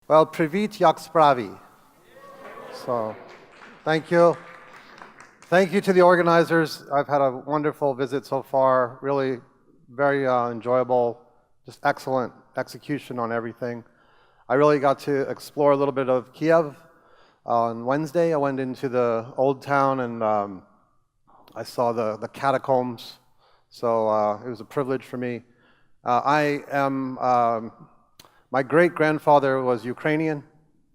Well, Privit jak spravi. So, thank you. Thank you to the organizers. I've had a wonderful visit so far. Really very enjoyable, just excellent execution on everything. I really got to explore a little bit of Kiev. On Wednesday, I went into the old town and I saw the catacombs. So it was a privilege for me. My great-grandfather was Ukrainian,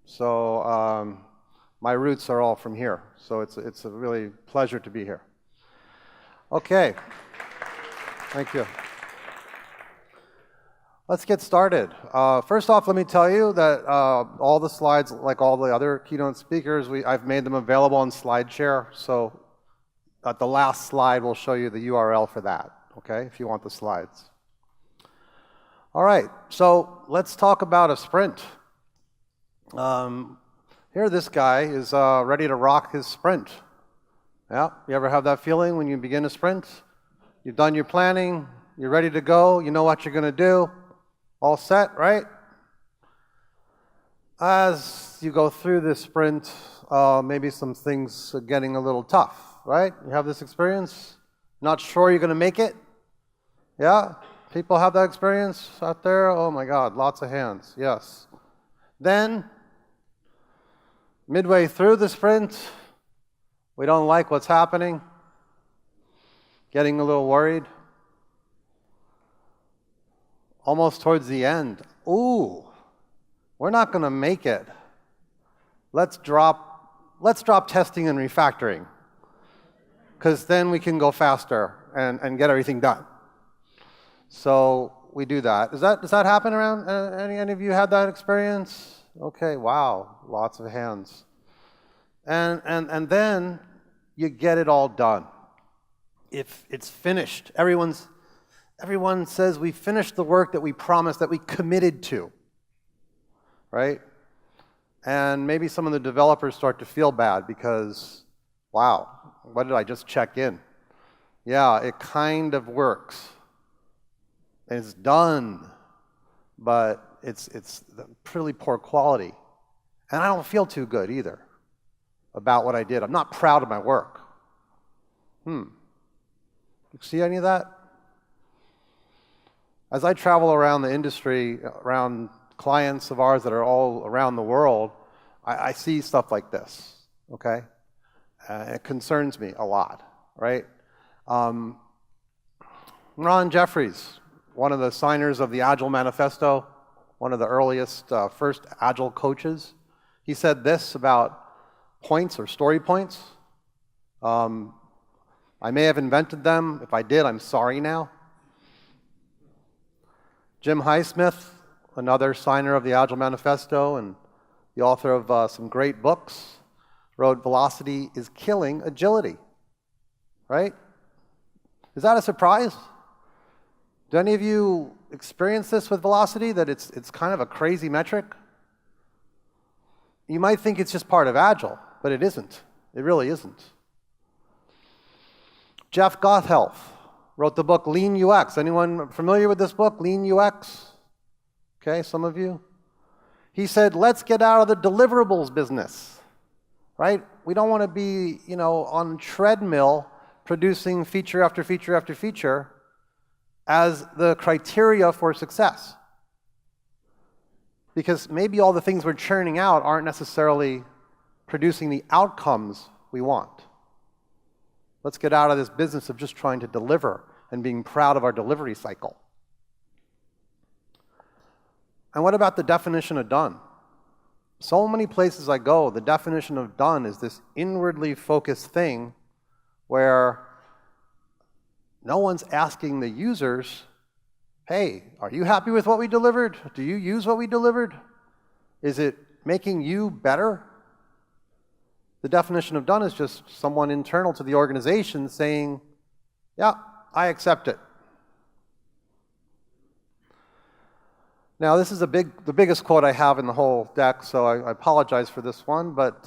so my roots are all from here. So it's a really pleasure to be here. Okay, thank you. Let's get started. First off, let me tell you that all the slides, like all the other keynote speakers, I've made them available on SlideShare. So at the last slide, we'll show you the URL for that, okay, if you want the slides. All right, so let's talk about a sprint. Here, this guy is ready to rock his sprint. Yeah, you ever have that feeling when you begin a sprint? You've done your planning, you're ready to go, you know what you're going to do, all set, right? As you go through this sprint, maybe some things are getting a little tough, right? You have this experience, not sure you're going to make it, yeah? People have that experience out there? Oh my God, lots of hands, yes. Then, midway through the sprint, we don't like what's happening, getting a little worried. Almost towards the end, ooh, we're not going to make it. Let's drop testing and refactoring, because then we can go faster and get everything done. So we do that. Does that happen around? Any of you had that experience? Okay, wow, lots of hands. And then you get it all done. If it's finished, everyone says we finished the work that we promised, that we committed to, right? And maybe some of the developers start to feel bad because, wow, what did I just check in? Yeah, it kind of works. It's done, but it's pretty poor quality. And I don't feel too good either about what I did. I'm not proud of my work. You see any of that? As I travel around the industry, around clients of ours that are all around the world, I see stuff like this, okay? It concerns me a lot, right? Jeffries, one of the signers of the Agile Manifesto, one of the earliest, first Agile coaches, he said this about points or story points. I may have invented them. If I did, I'm sorry now. Jim Highsmith, another signer of the Agile Manifesto and the author of some great books, wrote, "Velocity is killing agility." Right? Is that a surprise? Do any of you experience this with velocity, that it's kind of a crazy metric? You might think it's just part of Agile, but it isn't. It really isn't. Jeff Gothelf wrote the book Lean UX. Anyone familiar with this book, Lean UX? Okay, some of you. He said, let's get out of the deliverables business, right? We don't want to be, on treadmill producing feature after feature after feature as the criteria for success. Because maybe all the things we're churning out aren't necessarily producing the outcomes we want. Let's get out of this business of just trying to deliver and being proud of our delivery cycle. And what about the definition of done? So many places I go, the definition of done is this inwardly focused thing where no one's asking the users, hey, are you happy with what we delivered? Do you use what we delivered? Is it making you better? The definition of done is just someone internal to the organization saying, yeah, I accept it. Now, this is the biggest quote I have in the whole deck, so I apologize for this one, but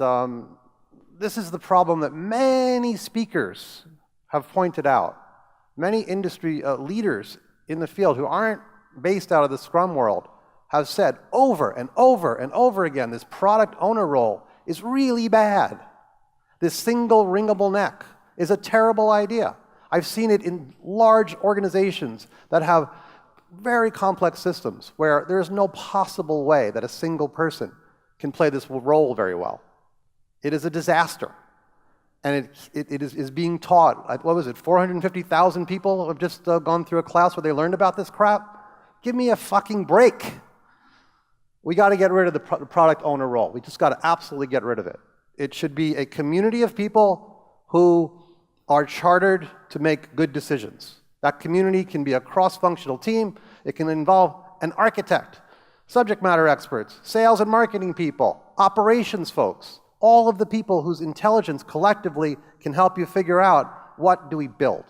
this is the problem that many speakers have pointed out. Many industry leaders in the field who aren't based out of the Scrum world have said over and over and over again, this product owner role is really bad. This single wringable neck is a terrible idea. I've seen it in large organizations that have very complex systems where there is no possible way that a single person can play this role very well. It is a disaster. And it is being taught. What was it, 450,000 people have just gone through a class where they learned about this crap? Give me a fucking break. We got to get rid of the product owner role. We just got to absolutely get rid of it. It should be a community of people who are chartered to make good decisions. That community can be a cross-functional team. It can involve an architect, subject matter experts, sales and marketing people, operations folks, all of the people whose intelligence collectively can help you figure out what do we build,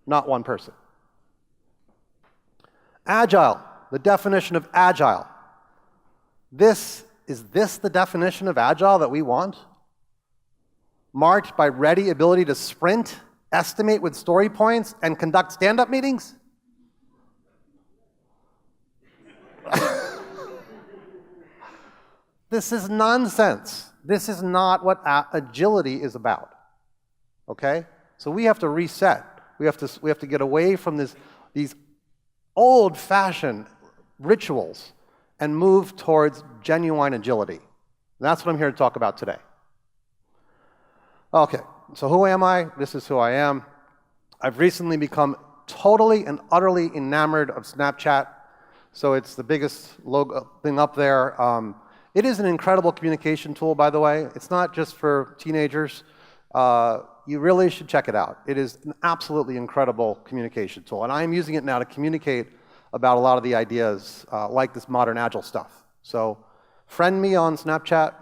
not one person. Agile, the definition of agile. Is this the definition of agile that we want? Marked by ready ability to sprint, estimate with story points, and conduct stand-up meetings? This is nonsense. This is not what agility is about. Okay? So we have to reset. We have to get away from these old-fashioned rituals and move towards genuine agility. And that's what I'm here to talk about today. Okay, so who am I? This is who I am. I've recently become totally and utterly enamored of Snapchat. So it's the biggest logo thing up there. It is an incredible communication tool, by the way. It's not just for teenagers. You really should check it out. It is an absolutely incredible communication tool. And I am using it now to communicate about a lot of the ideas like this modern agile stuff. So friend me on Snapchat.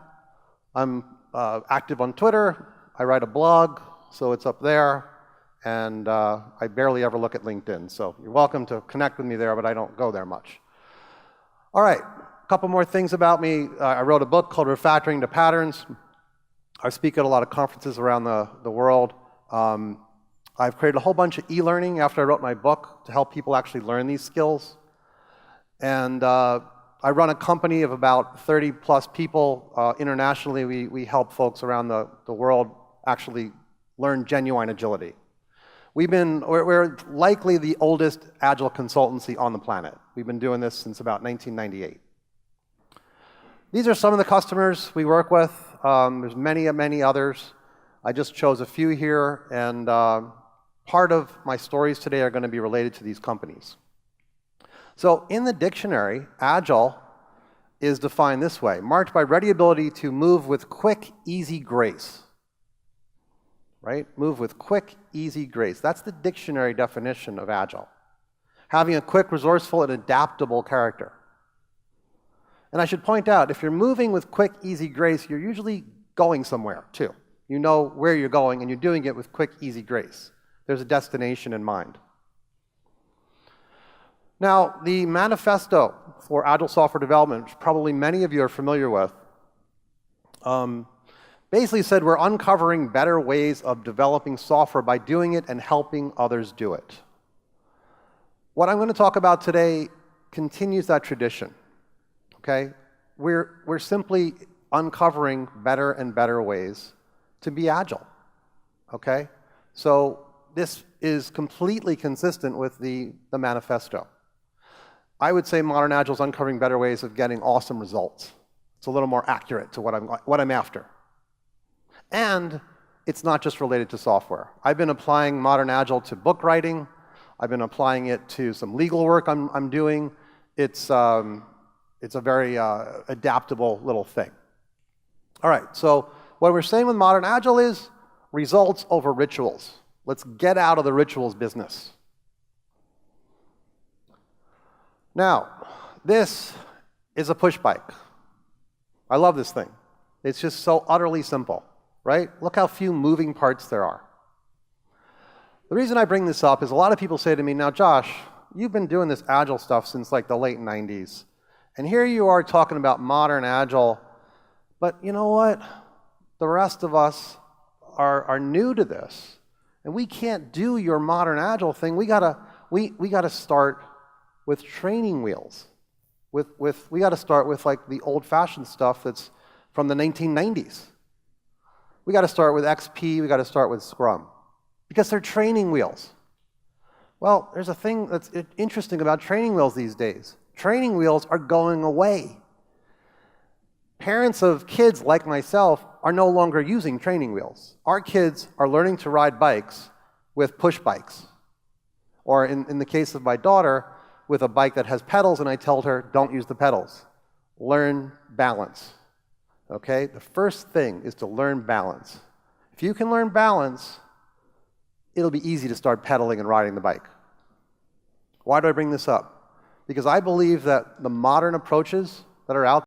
I'm active on Twitter. I write a blog, so it's up there. And I barely ever look at LinkedIn. So you're welcome to connect with me there, but I don't go there much. All right, a couple more things about me. I wrote a book called Refactoring to Patterns. I speak at a lot of conferences around the world. I've created a whole bunch of e-learning after I wrote my book to help people actually learn these skills. And I run a company of about 30 plus people. Internationally, we help folks around the world actually learn genuine agility. We're likely the oldest Agile consultancy on the planet. We've been doing this since about 1998. These are some of the customers we work with. There's many others. I just chose a few here, and part of my stories today are going to be related to these companies. So in the dictionary, Agile is defined this way: marked by ready ability to move with quick, easy grace. Right? Move with quick, easy grace. That's the dictionary definition of Agile. Having a quick, resourceful, and adaptable character. And I should point out, if you're moving with quick, easy grace, you're usually going somewhere, too. You know where you're going, and you're doing it with quick, easy grace. There's a destination in mind. Now, the Manifesto for Agile Software Development, which probably many of you are familiar with, basically said we're uncovering better ways of developing software by doing it and helping others do it. What I'm going to talk about today continues that tradition. Okay? We're simply uncovering better and better ways to be agile. Okay? So this is completely consistent with the manifesto. I would say modern Agile is uncovering better ways of getting awesome results. It's a little more accurate to what I'm after. And it's not just related to software. I've been applying modern Agile to book writing. I've been applying it to some legal work I'm doing. It's a very adaptable little thing. All right, so what we're saying with modern Agile is results over rituals. Let's get out of the rituals business. Now, this is a Pushbike. I love this thing. It's just so utterly simple. Right? Look how few moving parts there are. The reason I bring this up is a lot of people say to me, now Josh, you've been doing this Agile stuff since like the late 90s. And here you are talking about modern Agile. But you know what? The rest of us are new to this. And we can't do your modern Agile thing. We gotta start with training wheels. We got to start with like the old-fashioned stuff that's from the 1990s. We got to start with XP, we got to start with Scrum, because they're training wheels. Well, there's a thing that's interesting about training wheels these days. Training wheels are going away. Parents of kids like myself are no longer using training wheels. Our kids are learning to ride bikes with push bikes. Or in the case of my daughter, with a bike that has pedals, and I told her, don't use the pedals. Learn balance. Okay? The first thing is to learn balance. If you can learn balance, it'll be easy to start pedaling and riding the bike. Why do I bring this up? Because I believe that the modern approaches that are out